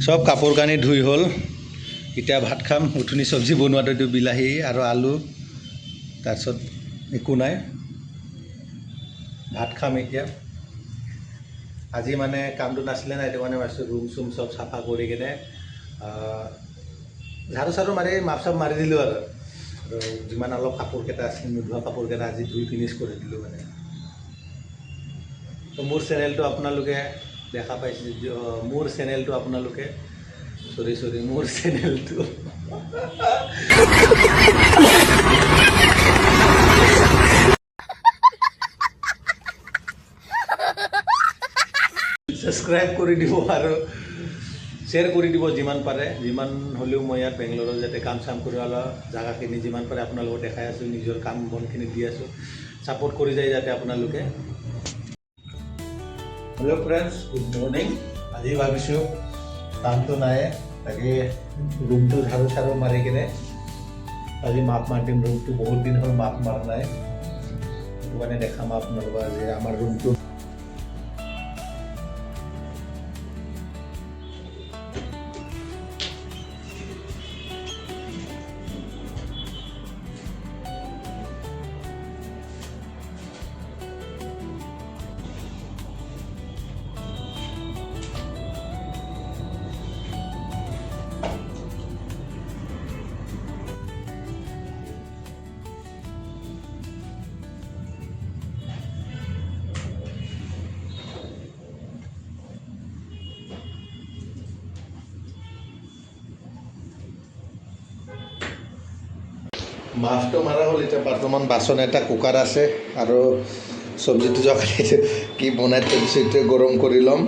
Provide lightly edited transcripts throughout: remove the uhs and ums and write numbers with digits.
সব কাপোৰ কানি ধুই হ'ল এতিয়া ভাত খাম উঠুনি চব্জি বনোৱাটো বিলাহী আৰু আলু তাৰপিছত একো নাই ভাত খাম এতিয়া আজি মানে কামটো নাছিলে না এইটো মানে ভাবিছোঁ ৰুম চুম চব চাফা কৰি কিনে ঝাৰু চাৰু মাৰি মাপ চাপ মাৰি দিলোঁ আৰু যিমান অলপ কাপোৰকেইটা আছিল নোধোৱা কাপোৰকেইটা আজি ধুই ফিনিছ কৰি দিলোঁ মানে তো মোৰ চেনেলটো আপোনালোকে দেখা পাইছে মোৰ চেনেলটো আপোনালোকে সৰি মোৰ চেনেলটো সাবস্ক্ৰাইব কৰি দিব আৰু শ্বেয়াৰ কৰি দিব যিমান পাৰে যিমান হ'লেও মই ইয়াত বেংগলোৰত যাতে কাম চাম কৰি অলপ জাগাখিনি যিমান পাৰে আপোনালোকক দেখাই আছোঁ নিজৰ কাম বনখিনি দি আছোঁ সাপোৰ্ট কৰি যায় যাতে আপোনালোকে হেল্ল' ফ্ৰেণ্ডছ গুড মৰ্নিং আজি ভাবিছোঁ কামটো নাই তাকে ৰুমটো ঝাৰু চাৰু মাৰি কিনে আজি মাপ মাৰি দিম ৰুমটো বহুত দিন হ'ল মাপ মাৰা নাই সেইটো কাৰণে দেখাম আপোনালোকক আজি আমাৰ ৰুমটো মাছটো মাৰা হ'ল এতিয়া বৰ্তমান বাচন এটা কুকাৰ আছে আৰু চব্জিটো জকালি কি বনাই থৈ দিছোঁ এতিয়া গৰম কৰি ল'ম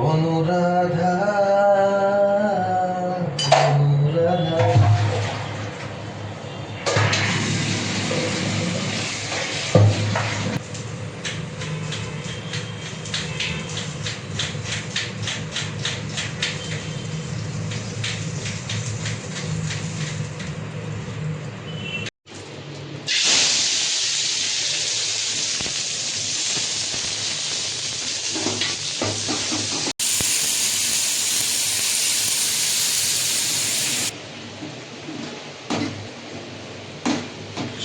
অনুৰাধা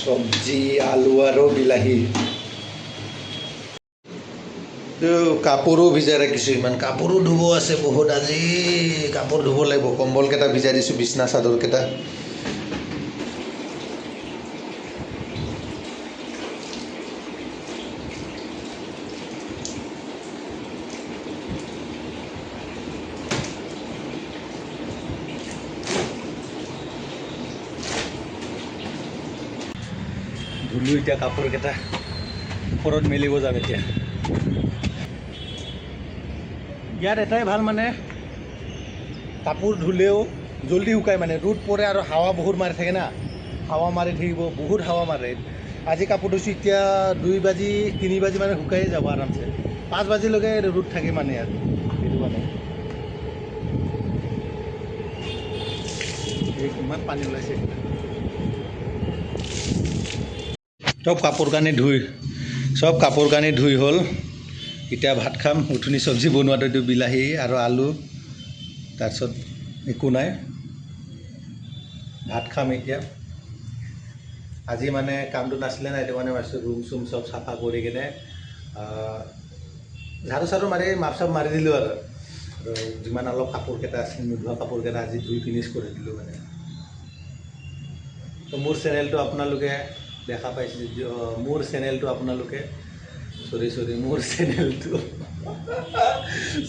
চব্জি আলু আৰু বিলাহী কাপোৰো ভিজাই ৰাখিছোঁ ইমান কাপোৰো ধুব আছে বহুত আজি কাপোৰ ধুব লাগিব কম্বলকেইটা ভিজাই দিছোঁ বিছনা চাদৰকেইটা ধুলোঁ এতিয়া কাপোৰকেইটা ওপৰত মেলিব যাম এতিয়া ইয়াত এটাই ভাল মানে কাপোৰ ধুলেও জলদি শুকায় মানে ৰ'দ পৰে আৰু হাৱা বহুত মাৰি থাকে না হাৱা মাৰি থাকিব বহুত হাৱা মাৰে আজি কাপোৰ ধুইছোঁ এতিয়া 2 বাজি 3 বাজি মানে শুকাই যাব আৰামছে 5 বাজিলৈকে ৰ'দ থাকে মানে ইয়াত সেইটো মানে কিমান পানী ওলাইছে সব কাপোৰ কানি ধুই হ'ল এতিয়া ভাত খাম উঠুনি চব্জি বনোৱাটো বিলাহী আৰু আলু তাৰপিছত একো নাই ভাত খাম এতিয়া আজি মানে কামটো নাছিলে না এইটো মানে ভাবিছোঁ ৰুম চুম চব চাফা কৰি কিনে ঝাৰু চাৰু মাৰি মাপ চাপ মাৰি দিলোঁ আৰু যিমান অলপ কাপোৰকেইটা আছিল নোধোৱা কাপোৰকেইটা আজি ধুই ফিনিছ কৰি দিলোঁ মানে তো মোৰ চেনেলটো আপোনালোকে দেখা পাইছে মোৰ চেনেলটো আপোনালোকে সৰি মোৰ চেনেলটো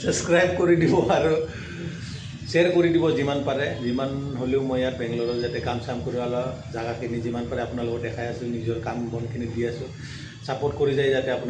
সাবস্ক্ৰাইব কৰি দিব আৰু শ্বেয়াৰ কৰি দিব যিমান পাৰে যিমান হ'লেও মই ইয়াত বেংগলোৰত যাতে কাম চাম কৰি অলপ জাগাখিনি যিমান পাৰে আপোনালোকক দেখাই আছোঁ নিজৰ কাম বনখিনি দি আছোঁ সাপোৰ্ট কৰি যায় যাতে আপোনাৰ